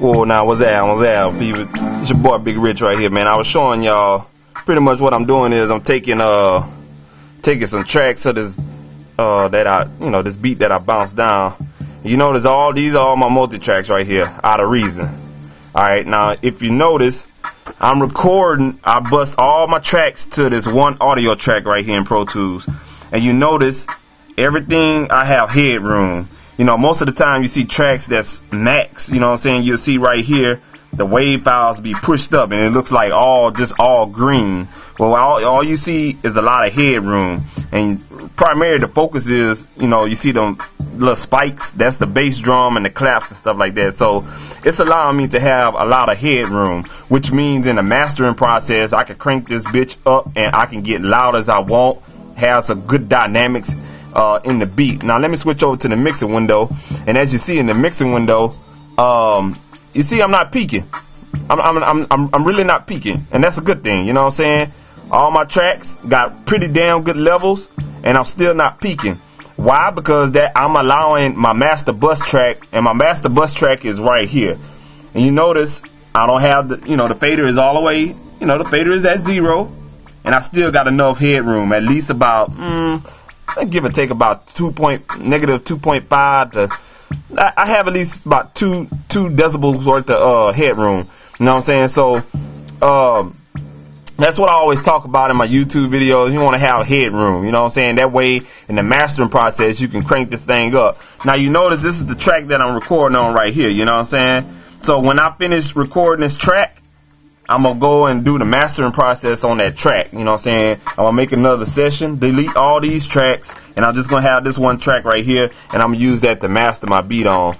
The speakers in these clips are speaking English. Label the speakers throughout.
Speaker 1: Whoa, now what's that? People, it's your boy Big Rich right here, man. I was showing y'all pretty much what I'm doing is I'm taking some tracks of this this beat that I bounced down. You notice these are all my multi tracks right here, out of reason. Alright, now if you notice, I'm recording, I bust all my tracks to this one audio track right here in Pro Tools. And you notice everything I have headroom. You know, most of the time you see tracks that's max, you know what I'm saying? You'll see right here the wave files be pushed up and it looks like all green. Well, all you see is a lot of headroom, and primarily the focus is, you see them little spikes, that's the bass drum and the claps and stuff like that. So it's allowing me to have a lot of headroom, which means in the mastering process I can crank this bitch up and I can get loud as I want, have some good dynamics in the beat. Now let me switch over to the mixing window, and as you see in the mixing window, you see I'm not peaking. I'm really not peaking, and that's a good thing. You know what I'm saying? All my tracks got pretty damn good levels, and I'm still not peaking. Why? Because I'm allowing my master bus track, and my master bus track is right here. And you notice I don't have the fader is all the way, the fader is at 0, and I still got enough headroom, at least about give or take about negative 2.5 to. I have at least about 2 decibels worth of headroom. You know what I'm saying? So that's what I always talk about in my YouTube videos. You want to have headroom. You know what I'm saying? That way, in the mastering process, you can crank this thing up. Now you notice this is the track that I'm recording on right here. You know what I'm saying? So when I finish recording this track, I'm going to go and do the mastering process on that track. You know what I'm saying? I'm going to make another session, delete all these tracks, and I'm just going to have this one track right here, and I'm going to use that to master my beat on.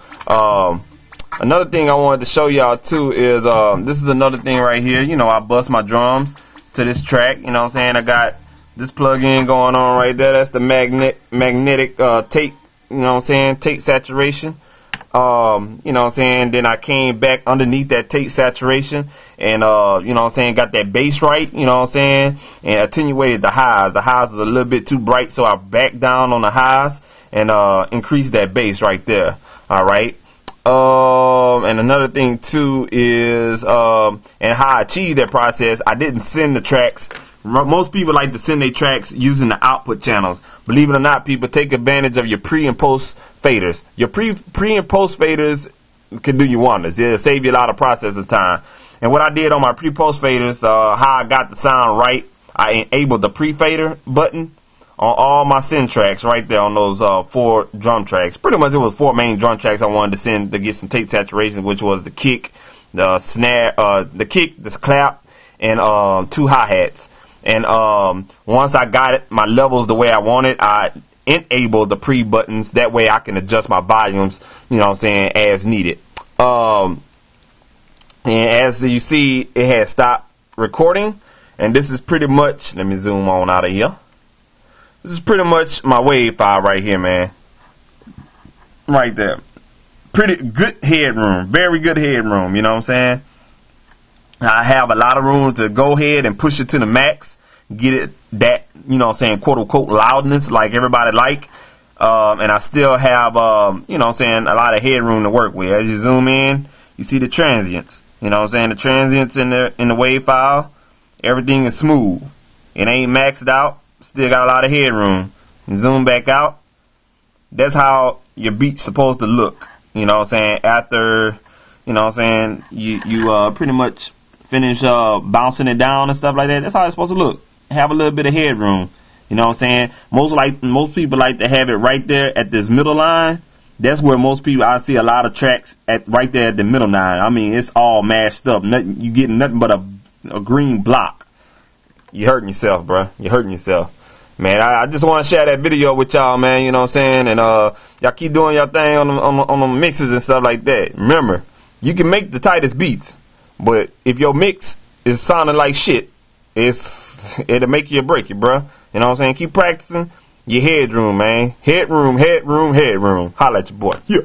Speaker 1: Another thing I wanted to show y'all too is, this is another thing right here. I bust my drums to this track. You know what I'm saying? I got this plug-in going on right there. That's the magnetic tape, you know what I'm saying, tape saturation. You know what I'm saying? Then I came back underneath that tape saturation and, you know what I'm saying, got that bass right, you know what I'm saying, and attenuated the highs. The highs was a little bit too bright, so I backed down on the highs and, increased that bass right there. Alright. And another thing too is, and how I achieved that process, I didn't send the tracks. Most people like to send their tracks using the output channels. Believe it or not, people, take advantage of your pre and post faders. Your pre and post faders can do you wonders. It'll save you a lot of processing time. And what I did on my pre-post faders, how I got the sound right, I enabled the pre-fader button on all my send tracks right there on those 4 drum tracks. Pretty much it was 4 main drum tracks I wanted to send to get some tape saturation, which was the kick, the snare, the kick, the clap, and 2 hi-hats. And once I got it, my levels the way I wanted, I enabled the pre-buttons. That way I can adjust my volumes, you know what I'm saying, as needed. And as you see, it has stopped recording. And this is pretty much, let me zoom on out of here. This is pretty much my wave file right here, man. Right there. Pretty good headroom. Very good headroom, you know what I'm saying? I have a lot of room to go ahead and push it to the max. Get it that, you know what I'm saying, quote unquote loudness like everybody like. And I still have, you know what I'm saying, a lot of headroom to work with. As you zoom in, you see the transients. You know what I'm saying? The transients in the wave file, everything is smooth. It ain't maxed out. Still got a lot of headroom. You zoom back out. That's how your beat's supposed to look. You know what I'm saying? After, you know what I'm saying, you pretty much finish bouncing it down and stuff like that. That's how it's supposed to look. Have a little bit of headroom. You know what I'm saying? Most people like to have it right there at this middle line. That's where most people, I see a lot of tracks right there at the middle line. I mean, it's all mashed up. You getting nothing but a green block. You hurting yourself, bro. You hurting yourself. Man, I just want to share that video with y'all, man. You know what I'm saying? And y'all keep doing your thing on the mixes and stuff like that. Remember, you can make the tightest beats, but if your mix is sounding like shit, it'll make you or break you, bro. You know what I'm saying? Keep practicing your headroom, man. Headroom. Holla at your boy. Yeah.